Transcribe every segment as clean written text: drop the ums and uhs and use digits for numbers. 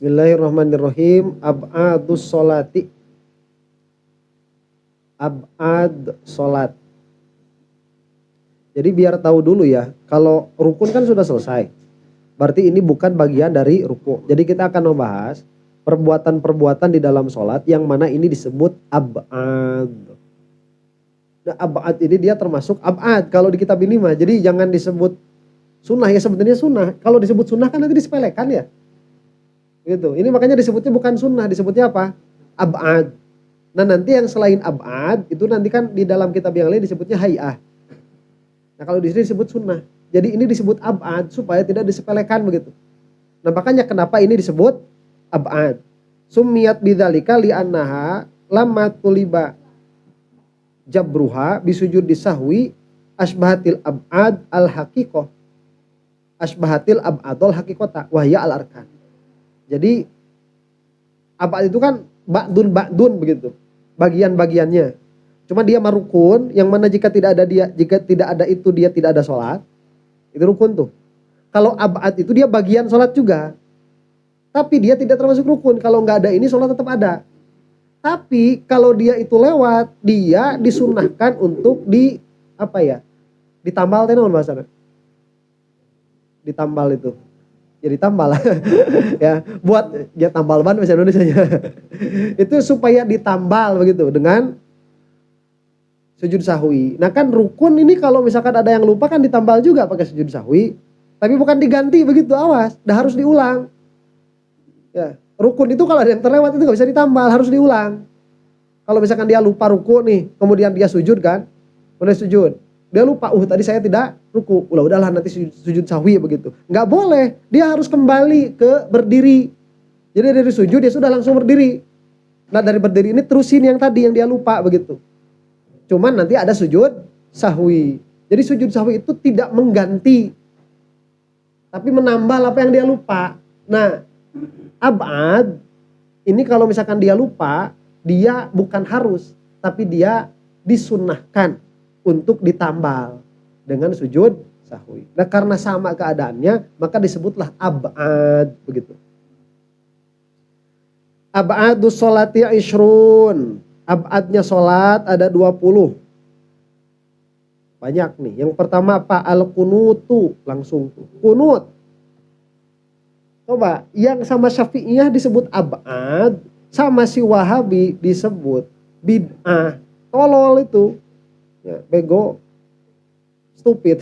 Bismillahirrahmanirrahim. Ab'adus sholati. Ab'ad sholat. Jadi biar tahu dulu ya, kalau rukun kan sudah selesai. Berarti ini bukan bagian dari rukun. Jadi kita akan membahas perbuatan-perbuatan di dalam sholat yang mana ini disebut ab'ad. Nah, ab'ad ini dia termasuk ab'ad kalau di kitab ini mah. Jadi jangan disebut sunnah, ya sebenarnya sunnah. Kalau disebut sunnah kan nanti disepelekan ya. Gitu. Ini makanya disebutnya bukan sunnah, disebutnya apa? Ab'ad. Nah nanti yang selain ab'ad itu nanti kan di dalam kitab yang lain disebutnya hay'ah. Nah kalau di sini disebut sunnah. Jadi ini disebut ab'ad supaya tidak disepelekan begitu. Nah makanya kenapa ini disebut ab'ad. Summiyat bidzalika li'annaha lamma tuliba jabruha bisujud disahwi asbahatil ab'ad al-haqiqah. Asbahatil ab'adul haqiqata wahya al-arkan. Jadi ab'ad itu kan ba'dun begitu. Bagian-bagiannya. Cuma dia marukun yang mana jika tidak ada itu dia tidak ada sholat. Itu rukun tuh. Kalau ab'ad itu dia bagian sholat juga. Tapi dia tidak termasuk rukun. Kalau nggak ada ini sholat tetap ada. Tapi kalau dia itu lewat, dia disunnahkan untuk ditambal tenon bahasanya. Ditambal itu. Jadi tambal ya, buat ya tambal ban bahasa Indonesia ya. Itu supaya ditambal begitu dengan sujud sahwi. Nah kan rukun ini kalau misalkan ada yang lupa kan ditambal juga pakai sujud sahwi, tapi bukan diganti begitu, awas, dah harus diulang. Ya, rukun itu kalau ada yang terlewat itu nggak bisa ditambal, harus diulang. Kalau misalkan dia lupa ruku nih, kemudian dia sujud kan, boleh sujud. Dia lupa, tadi saya tidak ruku. Udahlah nanti sujud sahwi begitu. Nggak boleh, dia harus kembali ke berdiri. Jadi dari sujud dia sudah langsung berdiri. Nah dari berdiri ini terusin yang tadi yang dia lupa begitu. Cuman nanti ada sujud sahwi. Jadi sujud sahwi itu tidak mengganti, tapi menambal apa yang dia lupa. Nah ab'ad ini kalau misalkan dia lupa, dia bukan harus, tapi dia disunnahkan untuk ditambal dengan sujud sahwi. Nah karena sama keadaannya maka disebutlah ab'ad begitu. Ab'adus sholati ishrun. Ab'adnya sholat ada 20. Banyak nih. Yang pertama apa? Al-kunutu. Langsung tuh. Kunut. Coba. Yang sama Syafi'iyah disebut ab'ad. Sama si Wahabi disebut bid'ah. Tolol itu. Ya, bego, stupid.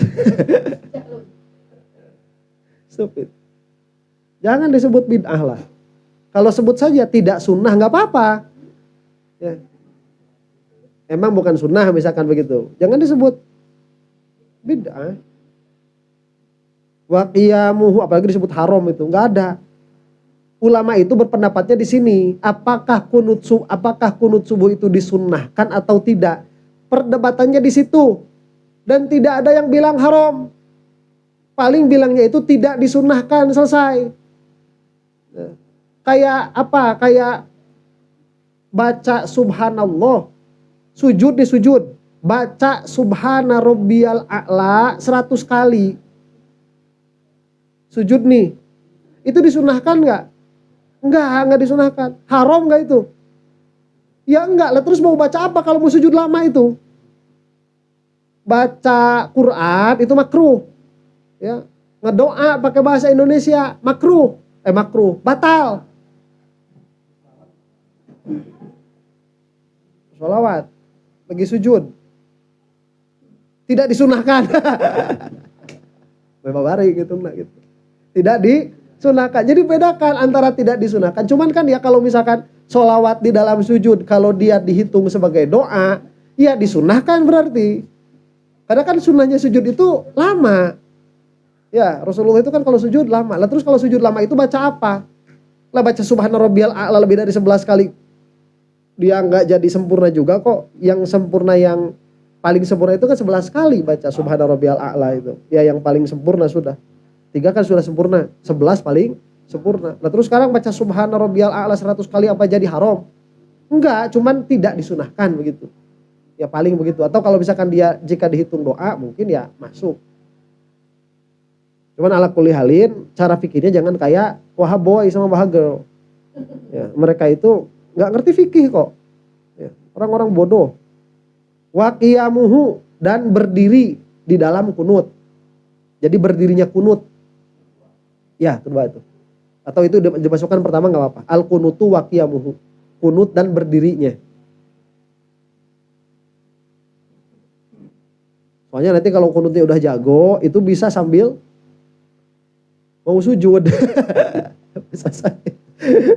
Stupid. Jangan disebut bid'ah lah. Kalau sebut saja tidak sunnah nggak apa-apa. Ya. Emang bukan sunnah misalkan begitu. Jangan disebut bid'ah. Wa qiyamuhu, apalagi disebut haram itu nggak ada. Ulama itu berpendapatnya di sini. Apakah kunut subuh itu disunnahkan atau tidak? Perdebatannya di situ. Dan tidak ada yang bilang haram. Paling bilangnya itu tidak disunnahkan, selesai. Kayak apa? Kayak baca subhanallah. Sujud di sujud. Baca subhana rabbiyal a'la 100 kali. Sujud nih. Itu disunnahkan gak? Enggak disunnahkan. Haram gak itu? Ya enggak lah, terus mau baca apa kalau mau sujud lama itu? Baca Quran itu makruh. Ya, ngedoa pakai bahasa Indonesia makruh. Batal. Sholawat lagi sujud tidak disunahkan. Bebabari gitu nah gitu. Tidak disunahkan. Jadi bedakan antara tidak disunahkan. Cuman kan ya kalau misalkan sholawat di dalam sujud kalau dia dihitung sebagai doa, ya disunahkan berarti. Karena kan sunnahnya sujud itu lama. Ya Rasulullah itu kan kalau sujud lama. Lah terus kalau sujud lama itu baca apa? Lah baca subhana rabbiyal a'la lebih dari 11 kali. Dia nggak jadi sempurna juga kok. Yang sempurna, yang paling sempurna itu kan 11 kali baca subhana rabbiyal a'la itu. Ya yang paling sempurna sudah. 3 kan sudah sempurna. 11 paling sempurna. Nah terus sekarang baca subhana rabbiyal a'la 100 kali apa jadi haram? Enggak, cuman tidak disunahkan begitu. Ya paling begitu. Atau kalau misalkan dia jika dihitung doa mungkin ya masuk. Cuman ala kulli halin cara fikirnya jangan kayak Wahaboy sama Bahagel. Ya, mereka itu nggak ngerti fikih kok. Ya, orang-orang bodoh. Wa qiyamuhu, dan berdiri di dalam kunut. Jadi berdirinya kunut. Ya, kedua itu. Atau itu dimasukkan pertama nggak apa-apa. Al kunutu wa qiyamuhu. Kunut dan berdirinya. Soalnya nanti kalau kunutnya udah jago, itu bisa sambil mau sujud.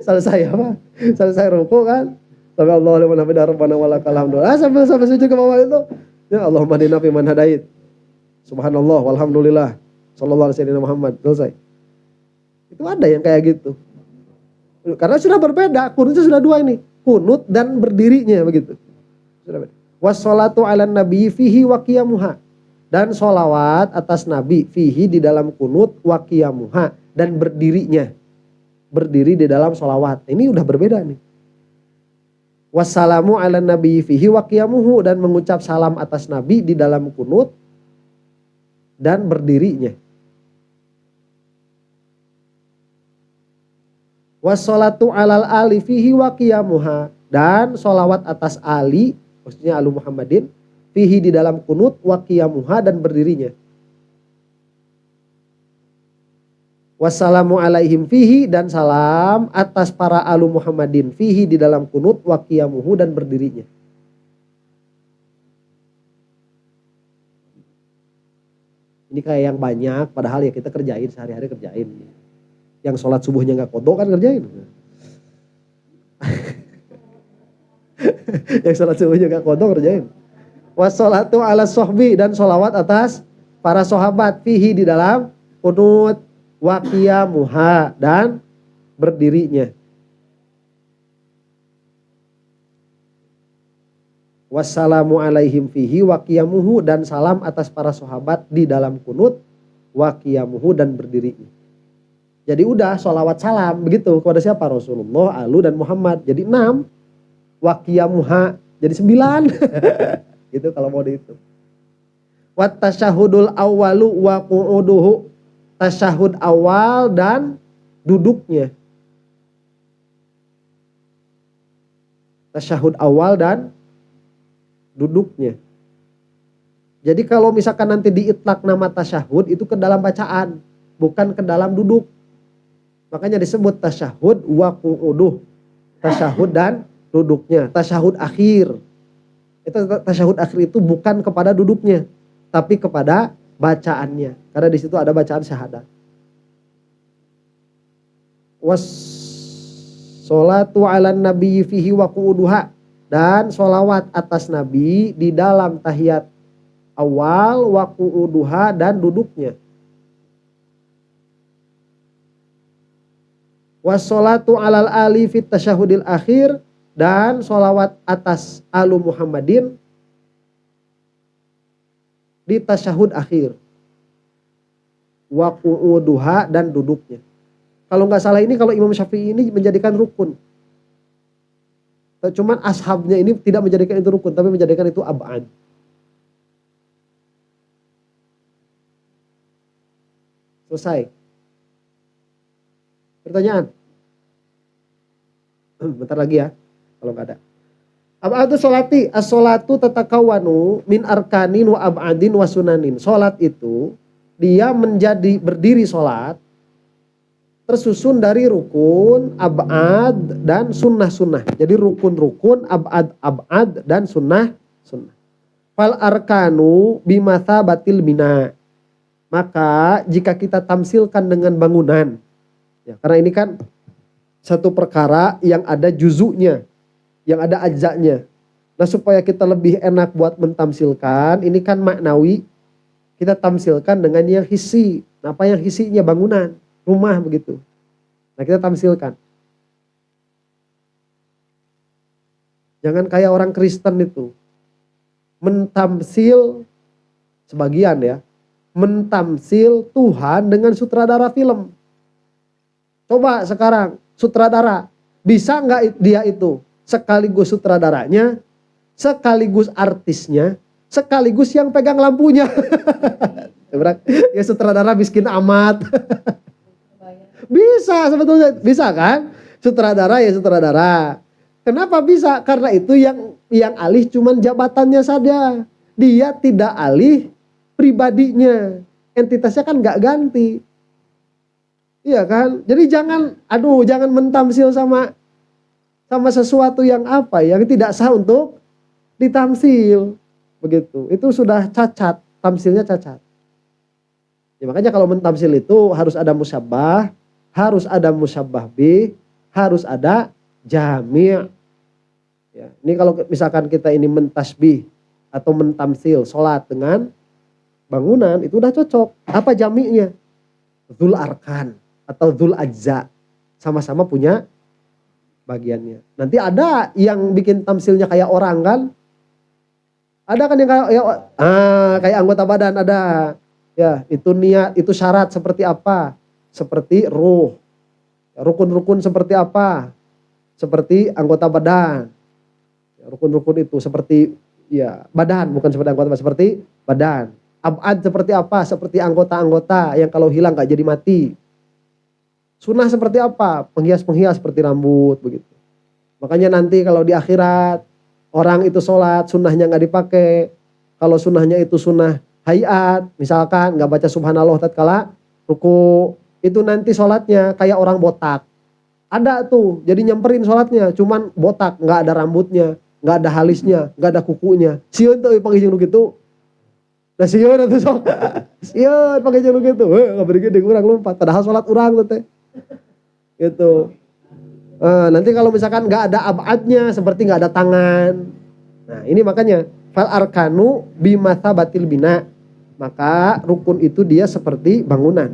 Selesai apa? Selesai ruku kan? Sampai Allahu liman hamidah rabbana walakal hamdu. Sampai sujud ke bawah itu. Ya Allahumma hadina fi man hadait. Subhanallah walhamdulillah. Sallallahu alaihi wasallam Muhammad. Selesai. Itu ada yang kayak gitu. Karena sudah berbeda, kunutnya sudah dua ini. Kunut dan berdirinya begitu. Sudah beda. Wassalatu ala nabi fihi wa qiyamuha, dan sholawat atas nabi fihi di dalam kunut, wa qiyamuha, dan berdirinya, berdiri di dalam sholawat. Ini udah berbeda nih. Wassalamu ala nabi fihi wa qiyamuhu, dan mengucap salam atas nabi di dalam kunut dan berdirinya. Wassalatu alal ali fihi wa qiyamuha, dan sholawat atas ali, maksudnya alu Muhammadin, fihi di dalam kunut, wa qiyamuha, dan berdirinya. Wassalamu alaihim fihi, dan salam atas para alu Muhammadin fihi di dalam kunut, wa qiyamuhu, dan berdirinya. Ini kayak yang banyak, padahal ya kita kerjain sehari-hari kerjain. Yang sholat subuhnya nggak qodho kan kerjain. Yang sholat subuhnya nggak qodho kerjain. Wassalatu ala sohbi, dan sholawat atas para sahabat fihi di dalam kunut, wa qiyamuha, dan berdirinya. Wassalamu alaihim fihi wa qiyamuhu, dan salam atas para sahabat di dalam kunut, wa qiyamuhu, dan berdirinya. Jadi udah sholawat salam begitu kepada siapa? Rasulullah, alu, dan Muhammad. Jadi 6. Wa qiyamuha jadi 9. Gitu kalau mau dihitung. Wat tasyahudul awwalu wa qu'uduhu, tasyahud awal dan duduknya. Tasyahud awal dan duduknya. Jadi kalau misalkan nanti diitlak nama tasyahud itu ke dalam bacaan, bukan ke dalam duduk. Makanya disebut tasyahud wa qu'uduh. Tasyahud dan duduknya. Tasyahud akhir. Itu tasyahud akhir itu bukan kepada duduknya, tapi kepada bacaannya. Karena di situ ada bacaan syahadat. Wassalatu ala nabiyyi fihi wa qu'uduha, dan sholawat atas nabi di dalam tahiyat awal, wa qu'uduha, dan duduknya. Wassalatu alal ali fit tasyahudil akhir, dan sholawat atas alu Muhammadin di tasyahud akhir, wa qu'uduha, dan duduknya. Kalau nggak salah ini, kalau Imam Syafi'i ini menjadikan rukun. Cuman ashabnya ini tidak menjadikan itu rukun, tapi menjadikan itu ab'ad. Selesai. Pertanyaan? Bentar lagi ya, kalau nggak ada. Ab'adu sholati, as-sholatu tatakawanu min arkanin wa ab'adin wa sunanin. Sholat itu dia menjadi berdiri sholat tersusun dari rukun, ab'ad, dan sunnah-sunnah. Jadi rukun-rukun, ab'ad, dan sunnah-sunnah. Fal arkanu bimathabatil bina. Maka jika kita tamsilkan dengan bangunan, ya, karena ini kan satu perkara yang ada juzunya, yang ada ajzanya. Nah supaya kita lebih enak buat mentamsilkan, ini kan maknawi, kita tamsilkan dengan yang hissi. Nah apa yang hissinya? Bangunan, rumah begitu. Nah kita tamsilkan. Jangan kayak orang Kristen itu, mentamsil sebagian ya, mentamsil Tuhan dengan sutradara film. Coba sekarang sutradara, bisa nggak dia itu sekaligus sutradaranya, sekaligus artisnya, sekaligus yang pegang lampunya? Ya sutradara miskin amat. Bisa sebetulnya, bisa kan? Sutradara ya sutradara. Kenapa bisa? Karena itu yang alih cuman jabatannya saja. Dia tidak alih pribadinya. Entitasnya kan nggak ganti. Iya kan? Jadi jangan mentamsil sama sesuatu yang yang tidak sah untuk ditamsil. Begitu. Itu sudah cacat, tamsilnya cacat. Ya, makanya kalau mentamsil itu harus ada musyabbah, harus ada musyabbah bih, harus ada jami'. Ya, ini kalau misalkan kita ini mentasbih atau mentamsil salat dengan bangunan itu udah cocok. Apa jami'nya? Dzul arkan atau dzul ajza. Sama-sama punya bagiannya. Nanti ada yang bikin tamsilnya kayak orang kan? Ada kan yang kayak anggota badan ada. Ya, itu niat, itu syarat seperti apa? Seperti ruh. Rukun-rukun seperti apa? Seperti anggota badan. Rukun-rukun itu seperti ya badan, bukan seperti anggota, seperti badan. Ab'ad seperti apa? Seperti anggota-anggota yang kalau hilang gak jadi mati. Sunnah seperti apa? Penghias-penghias seperti rambut begitu. Makanya nanti kalau di akhirat orang itu sholat sunnahnya gak dipakai. Kalau sunnahnya itu sunnah hayat, misalkan gak baca subhanallah tatkala ruku, itu nanti sholatnya kayak orang botak. Ada tuh, jadi nyamperin sholatnya, cuman botak, gak ada rambutnya, gak ada halisnya, gak ada kukunya. Sieun tuh panggil gitu. Nah sieun itu sok. Sieun panggil gitu. Gak bergede kurang lompat. Padahal sholat urang tuh teh. Gitu. Nanti kalau misalkan gak ada abadnya, seperti gak ada tangan. Nah ini makanya fal arkanu bimathabatil bina. Maka rukun itu dia seperti bangunan.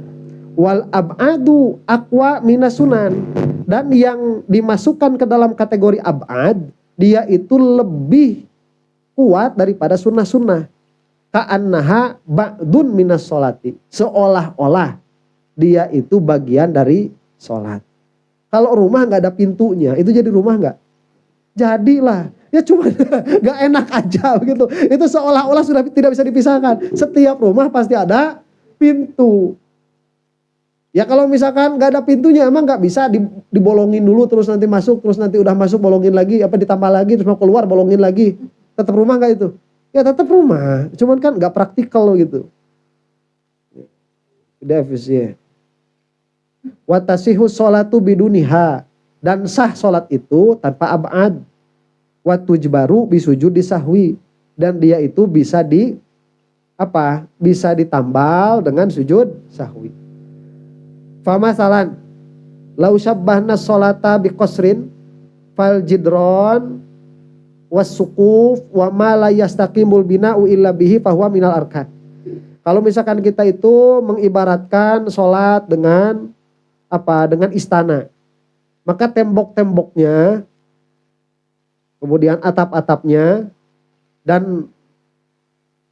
Wal ab'adu aqwa minas sunan. Dan yang dimasukkan ke dalam kategori ab'ad, dia itu lebih kuat daripada sunnah-sunnah. Ka'annaha ba'dun minas sholati. Seolah-olah dia itu bagian dari sholat. Kalau rumah gak ada pintunya, itu jadi rumah gak? Jadilah. Ya cuma gak enak aja begitu. Itu seolah-olah sudah tidak bisa dipisahkan. Setiap rumah pasti ada pintu. Ya kalau misalkan gak ada pintunya emang gak bisa dibolongin dulu terus nanti masuk, terus nanti udah masuk bolongin lagi, ditambah lagi terus mau keluar bolongin lagi. Tetap rumah gak itu? Ya tetap rumah, cuman kan gak praktikal gitu. Tidak efisien. Wa tasihhu sholatu biduniha, dan sah sholat itu tanpa ab'ad. Wa tujbaru bisujudi sahwi, dan dia itu bisa bisa ditambal dengan sujud sahwi. Famasalan lau syabbahna sholata biqasrin fal jidron was sukuf wa ma la yastaqimul bina'u illa bihi fahuwa minal arkan. Kalau misalkan kita itu mengibaratkan sholat dengan dengan istana, maka tembok-temboknya, kemudian atap-atapnya, dan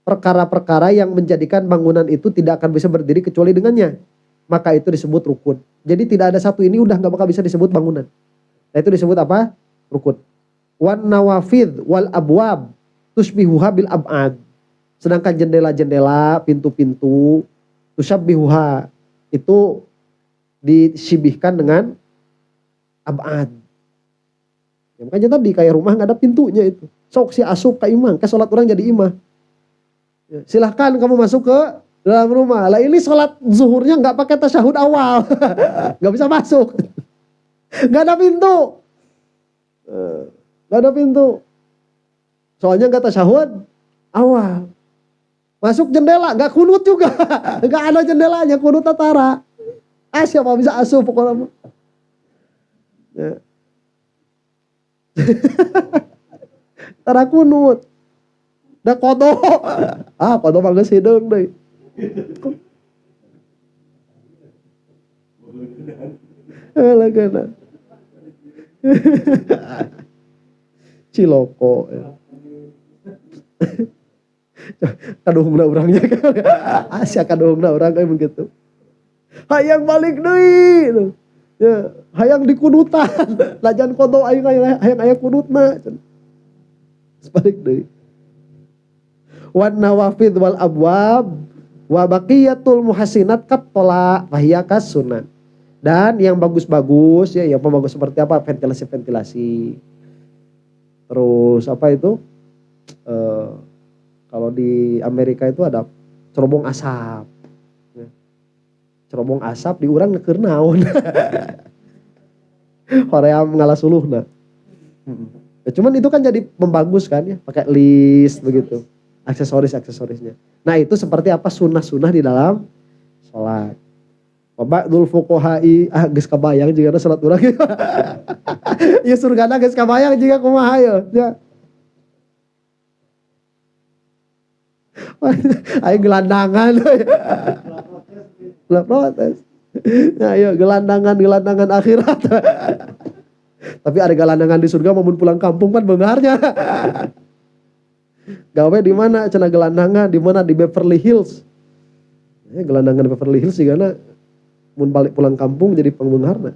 perkara-perkara yang menjadikan bangunan itu tidak akan bisa berdiri kecuali dengannya, maka itu disebut rukun. Jadi tidak ada satu ini udah gak bakal bisa disebut bangunan. Nah itu disebut apa? Rukun. Wan nawafid wal abwab tusbihuha bil ab'ad. Sedangkan jendela-jendela, pintu-pintu, tusabbihuha, itu disibihkan dengan ab'ad. Ya, makanya tadi kayak rumah gak ada pintunya itu. Sok si asup ke imam, ke sholat orang jadi imam. Ya, silahkan kamu masuk ke dalam rumah. Lah ini sholat zuhurnya gak pakai tasyahud awal. Gak bisa masuk. Gak ada pintu. Gak ada pintu. Soalnya gak tasyahud awal. Masuk jendela, gak kunut juga. Gak ada jendelanya, kunut tatara. Siapa bisa asuh pokoknya. Ya. Tara kunut. Da kodo. Kodo mah geus hideung deui. Lagana. Ciloko. Kaduhungna urangnya kan. Sia kaduhungna urang kayak begitu. Hayang balik deui. Ya, hayang dikunutan. Lajan kodo hayang aya kunutna. Balik deui. Wan nawafid wal abwab Wa baqiyatul muhassinat kattola fahiyakas sunan. Dan yang bagus-bagus ya, yang bagus seperti apa? Ventilasi. Terus apa itu? Kalau di Amerika itu ada cerobong asap. Cerobong asap di urang keur naon. Hoream ngalah suluhna. Ya, cuman itu kan jadi membagus kan ya, pakai list begitu. Aksesorisnya. Nah, itu seperti apa sunnah-sunnah di dalam salat. Ba'dul fuqaha'i geus kabayang jigana salat urang. Ya surgana geus kabayang jiga kumaha ya. Ayo gelandangan. Lah protes. Ayo gelandangan akhirat. Tapi ada gelandangan di surga maupun pulang kampung kan beungarnya. Gawe di mana cenah gelandangan di mana di Beverly Hills. Ya, gelandangan di Beverly Hills jigana mun balik pulang kampung jadi pengbeungarna.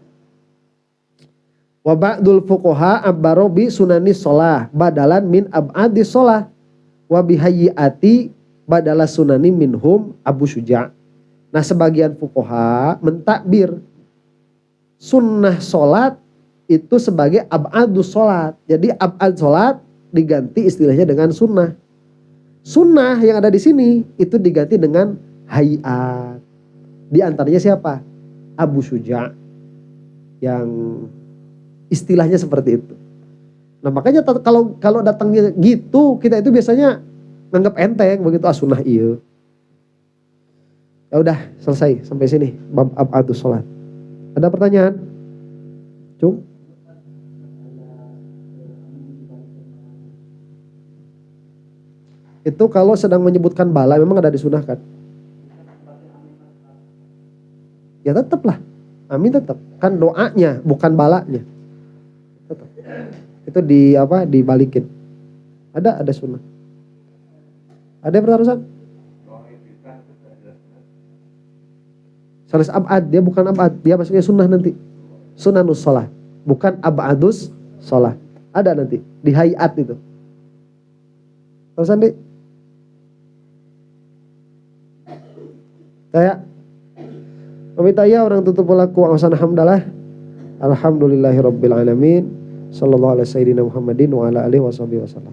Wa ba'dul fuqaha abbaro bi sunani shalah badalan min ab'adi shalah wa bihayyati badala sunani minhum Abu Syuja'. Nah, sebagian fuqaha mentakbir sunnah salat itu sebagai ab'adus salat. Jadi ab'ad salat diganti istilahnya dengan sunnah. Sunnah yang ada di sini itu diganti dengan hayat. Di antaranya siapa? Abu Syuja' yang istilahnya seperti itu. Nah, makanya kalau datangnya gitu kita itu biasanya nganggap enteng begitu sunnah iya. Ya udah selesai sampai sini bab ab'adus salat. Ada pertanyaan? Cung? Itu kalau sedang menyebutkan bala memang ada disunahkan. Ya tetaplah. Amin tetap. Kan doanya bukan balanya. Tetap. Itu dibalikin. Ada sunnah. Ada pertarusan? Salis ab'ad, dia bukan ab'ad, dia maksudnya sunnah nanti. Sunanus shalah, bukan ab'adus shalah. Ada nanti di hayat itu. Terusan deh. Kayak Wamitaya orang tutup pelaku awasan hamdalah. Alhamdulillahirabbil alamin. Sallallahu alaihi sayyidina Muhammadin wa ala alihi wasallam.